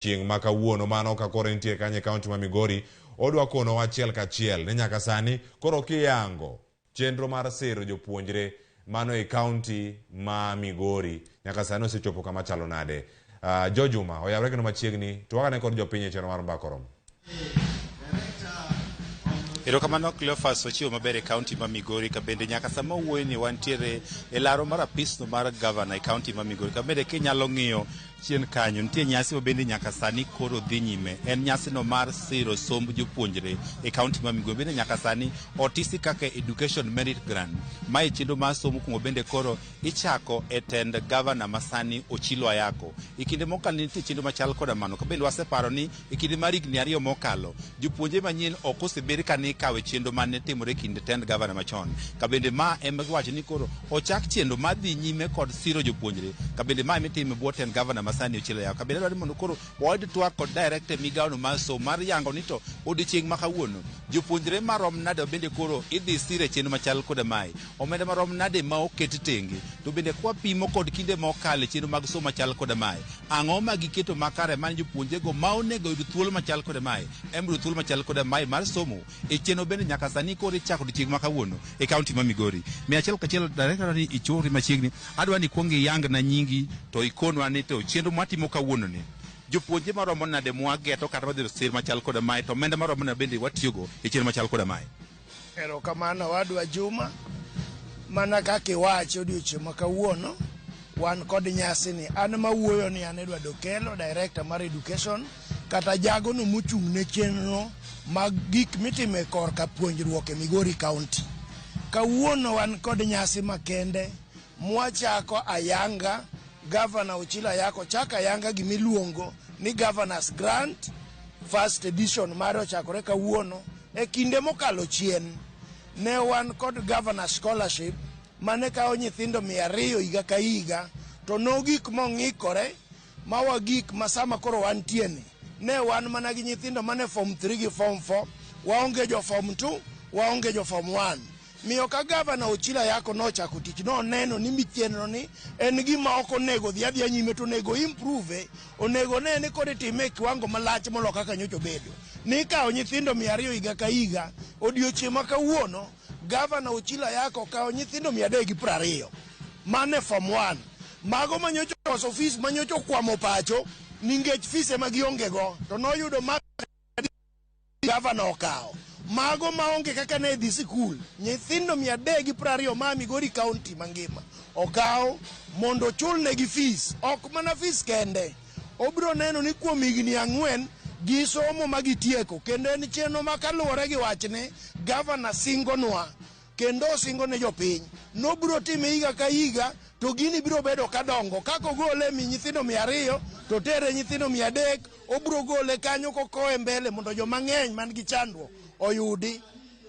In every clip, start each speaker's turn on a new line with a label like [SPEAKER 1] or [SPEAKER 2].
[SPEAKER 1] chieng' ma kawuono mano ka koro nitie kanye kaunti ma Migori odwa kono achiel kachiel ne nyaka sani koro kiyango chenro mar siro jopuonjre mano e kaunti ma Migori nyaka sani osechopo kama chalo nade. Jojuma oyawre kendo machiegni to wakane kod jopiny e chenro mar Mbakorom.
[SPEAKER 2] Erokamano Cleophas ochiwo maber e kaunti ma Migori ka bende nyaka sama wuoyi ni wantiere e laro mar apisno mar governor e kaunti ma Migori ka bende kinyalo ng'iyo chien kanyo nitie nyasi ma bende nyaka sani koro dhi nyime en nyasi no mar siro somb jopuonjre e kaunti ma Migori bende nyaka sani otisi kaka education merit grant ma e chenro mar somo kumo bende koro ichako e tend governor masani Ochilo Ayako e kinde mokalo nitie chenro machal koda mano ka bende waseparo ni e kinde mar higni 2 mokalo jopuonjre manyien ok osebed ka ni kawe chenro mane timore kinde tend governor machon ka bende ma em giwacho ni koro ochak chenro madhi nyime kod siro jopuonjre ka bende ma imitime bwo tend governor masani Ochilo Ayako ka bende dwaro mondo koro wayud twak kod director migawono mar somo mar yango ni to odiochieng' ma kawuono jopuonjre marom nade bende koro idhi sire chenro machal koda mae omenda marom nade ma oket tenge to bende kwa pimo kod kinde mokalo chenro mag somo machal koda mae ang'o ma giketo makare man jopuonjre go ma onego yud thuolo machal koda mae embro thuolo machal koda mae mar somo e chenro bende nyaka sani koro ichako odiochieng' ma kawuono e kaunti ma Migori. Mi achiel kachiel director ni ichori machiegni adwa ni kuong iyang na nyingi to ikonwa ni to chenro matimo kawuono ni jopuonjre maromo nade mwageto kata wadhi sir machal koda mae to omenda maromo nade bende watiyogo e chenro machal koda mae.
[SPEAKER 3] Erokamano wadwa Juma mana kaka iwacho odiochieng' ma kawuono wan kod nyasi ni an mawuoyo ni an Edward Okelo director mar education kata jago no mochung' ne chenro mag gik mitime korka puonjruok e Migori County. Kawuono wan kod nyasi makende mwachako ayanga Governor Ochilo Ayako chaka ayanga gimiluongo ni Governor's Grant first edition mar ochakore kawuono e kinde mokalo chien ne wan kod Governor Scholarship mane kawo nyithindo 200 higa ka higa to no gik mong'ikore mawa gik masama koro wantieni ne wan mana gi nyithindo mane form 3 gi form 4 waonge jo form 2 waonge jo form 1 miyo ka Governor Ochilo Ayako nochako tich no neno ni michenro ni en gima ok onego dhi adhiya nyime to onego improve onego ne ni kod time kiwango malach molo kaka nyocho bedo ni kawo nyithindo 200 higa ka higa odiochieng' ma kawuono Governor Ochilo Ayako kawo nyithindo 320 mane form 1 mago manyocho koso fees manyocho kwamo pacho ningech fees ema gionge go to noyudo ma Governor okawo mago maonge kaka ne dhi sikul nyithindo 320 ma Migori County mangima okawo mondo ochul negi fees ok mana fees kende obro neno ni kuom higni 4 gi somo magitieko kendo en chenro makaluwore gi wachne Governor singonwa kendo singo ne jopiny nobro time higa ka higa to gini biro bedo kadongo kako gole mi nyithindo 200 to tere nyithindo 300 obro gole kanyo kokoe mbele mondo joma ng'eny man gi chandruok oyudi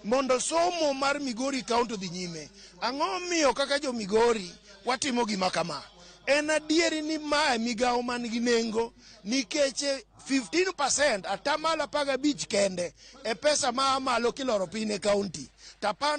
[SPEAKER 3] mondo somo mar Migori County dhi nyime. Ang'o miyo kaka jo Migori watimo gima kama en adieri ni mae migawo man gi nengo nikech 15% atamalo 15 kende e pesa ma malo kiloro piny e county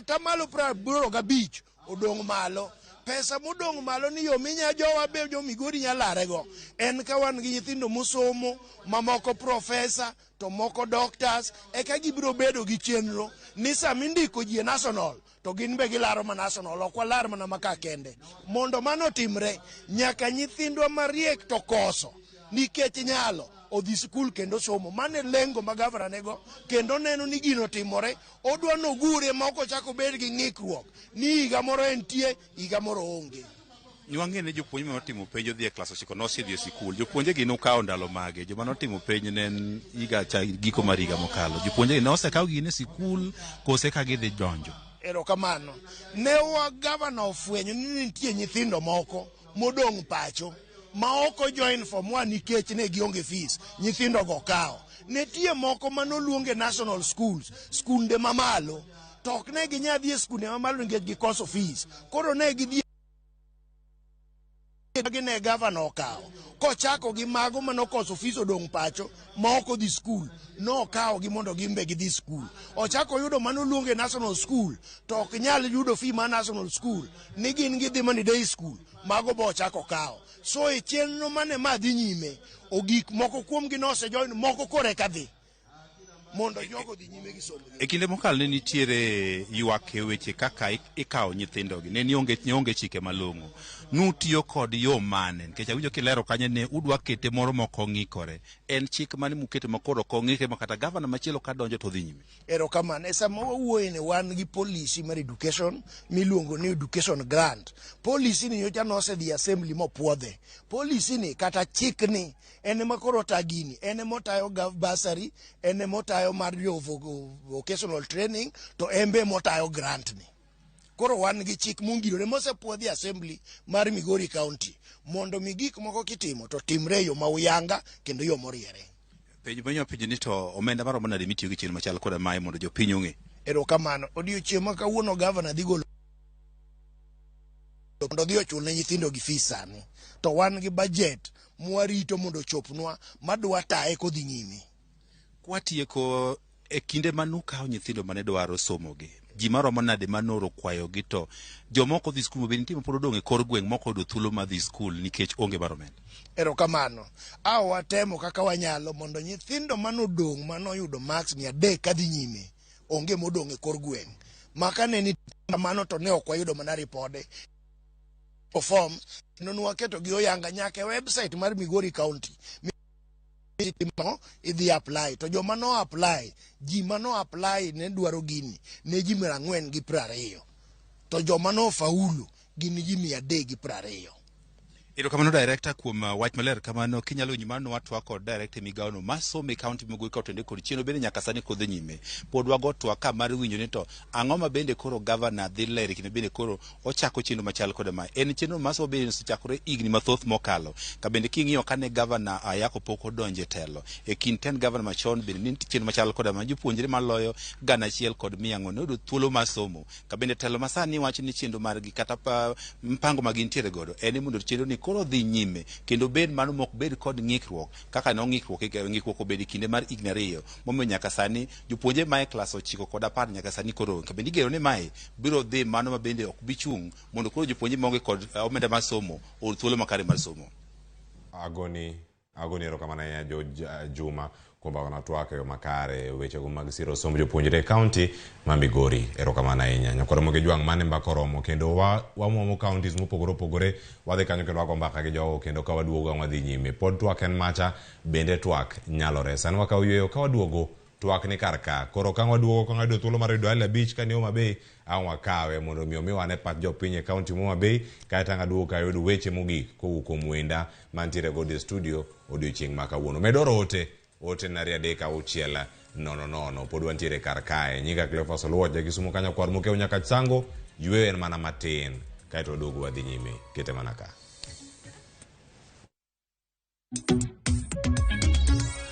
[SPEAKER 3] tamalo 85 odong' malo pesa modong' malo ni yo minya jowa be jo Migori nyalarego en ka wan gi nyithindo mosomo mamoko profesa to moko doctors e ka gibiro bedo gi chenro ni sama indiko ji national to gin be gilaro ma national ok walar mana maka kende mondo mano timre nyaka nyithindwa mariek to koso nikech nyalo odhi skul kendo somo mane lengo ma Governor nego kendo neno ni gino timore odwa nogure ma ok ochako bed gi ng'ikruok ni higa moro entie higa moro onge.
[SPEAKER 2] Nwang'e ne jopuonj ma notimo penj odhi e klas 9 nosedhi e sikul jopuonje gi nokawo ndalo mage joma notimo penj ne higa cha giko mar higa mokalo jopuonje gi nosekawo gi ne sikul kose ka gidhi donjo.
[SPEAKER 3] Erokamano ne wa Governor ofwenyo ni nitie nyithindo moko modong' pacho ma oko join form 1 nikech ne gionge fees nyithindo go kawo nitie moko manoluonge national schools skunde mamalo to ok ne ginyadhi e skunde mamalo nikech gikoso fees koro ne gidhi ne Governor okawo kochako gi mago manokoso fees odong' pacho ma ok odhi skul no kawo gi mondo gimbe gidhi skul ochako yudo manoluonge national school to ok nyal yudo fee ma national school ni gin gidhi mani day school mago bo ochako kawo So e chenro mane madhi nyime ogik moko kuom gi nosejoin moko kore kadhi mondo jogo dhi nyime gi somo.
[SPEAKER 2] E kinde mokalo ne nitiere ywak e weche kaka ikawo nyithindogi, ne nionge chike malong'o, nutiyo kod yo mane? Nikech awinjo kilero kanyo ne udwa kete moro moko ng'ikore, en chik mane mukete makoro kong'ikre ma kata gavana machielo ka donjo to dhi nyime?
[SPEAKER 3] Erokamano. E sama wawuoye ne wan gi policy mar education miluongo ni education grant. Policy ni nyocha nosedhi assembly mopuodhe. Policy ni kata chik ni ene makoro tagini, ene motayo bursary, ene motayo mar vocational training, to embe motayo grant ni. Koro wan gi chik mungirore mosepuodhi assembly mar Migori County mondo mi gik moko kitimo to timre yo mauyanga kendo yo moriere.
[SPEAKER 2] Penjo manyo penjo ni to omenda maromo nade mitiyo gi chenro machal koda mae mondo jopiny ong'e?
[SPEAKER 3] Erokamano. Odiochieng' ma kawuono gavana dhi golo mondo dhi ochul ne nyithindo gi fees sani, to wan gi budget mwarito mondo chopnwa madwa taye kodhi nyime.
[SPEAKER 2] Kwatieko e kinde manukawo nyithindo mane dwaro somogi, ji maromo nade manoro kwayogi, to jomoko dhi skul mabende nitie mapod odong' e kor gweng' moko oyudo thuolo ma dhi skul nikech onge mar omenda?
[SPEAKER 3] Erokamano. Watemo kaka wanyalo mondo nyithindo manodong' manoyudo marks 300 kadhi nyime onge modong' e kor gweng'. Maka ne ni mano to ne ok wayudo mana ripode form nonwaketo gi oyanga nyaka e website mar Migori County idhi apply, to joma no apply, ji mano apply ne dwaro gini ne ji 420, to joma no faulu gini ji 320.
[SPEAKER 2] Erokamano director kuom wach maler kamano. Kinyalo nyimano watwa kod director migawono masomo e kaunti Migori ka otende kod chenro bende nyaka sani kodhi nyime. Pod wago twak ka mar winjo ni to ang'o ma bende koro governor dhi leri kendo bende koro ochako chenro machal koda ma en chenro masomo bende osechakore higni mathoth mokalo. Ka bende king'iyo kane governor Ayako pok odonje telo e kind ten governor machon bende nitie chenro machal koda ma jopuonjre maloyo 1,400 noyudo thuolo masomo. Ka bende telo masani wacho ni chenro margi kata mpango magintiere godo en mondo chenro ni koro dhi nyime kendo bed mano mok bed kod ng'ikruok kaka no ng'ikruok obed kinde mar higni 2 momiyo nyaka sani jopuonje mae klas 9 kod 10 nyaka sani koro ka bende igero ni mae biro dhi mano ma bende ok bi chung' mondo koro jopuonje maonge kod omenda mar somo or thuolo makare mar somo.
[SPEAKER 1] Agoni erokamano ahinya Juma kuom bago na twak e yo makare wechego mag siro somb jopuonjre e kaunti ma Migori. Erokamano ahinya. Nyakoro moge jwang' mane mbaka romo kendo wamuomo counties mopogore opogore, wadhi kanyo kendo wago mbaka gi jogo kendo ka waduogo wadhi nyime. Pod twak en macha, bende twak nyalore. Sani wakaw yweyo ka waduogo twak ni kar ka. Koro ka waduogo ka ng'ado thuolo mar yudo Homa Bay ka ni Homa Bay ang' wakawe mondo miwane pat jopiny e kaunti Homa Bay, kaeta ng'aduogo ka yudo weche mogik kowuok kuom wenda mantiere go e studio odiochieng' ma kawuono. Medoro ote na 3:600 pod wantiere kar kae. Nyinga Cleophas Oluoch Kisumu kanyo kwar mokeo nyaka sango, yweyo en mana matin kaeto waduogo wadhi nyime. Kete mana ka.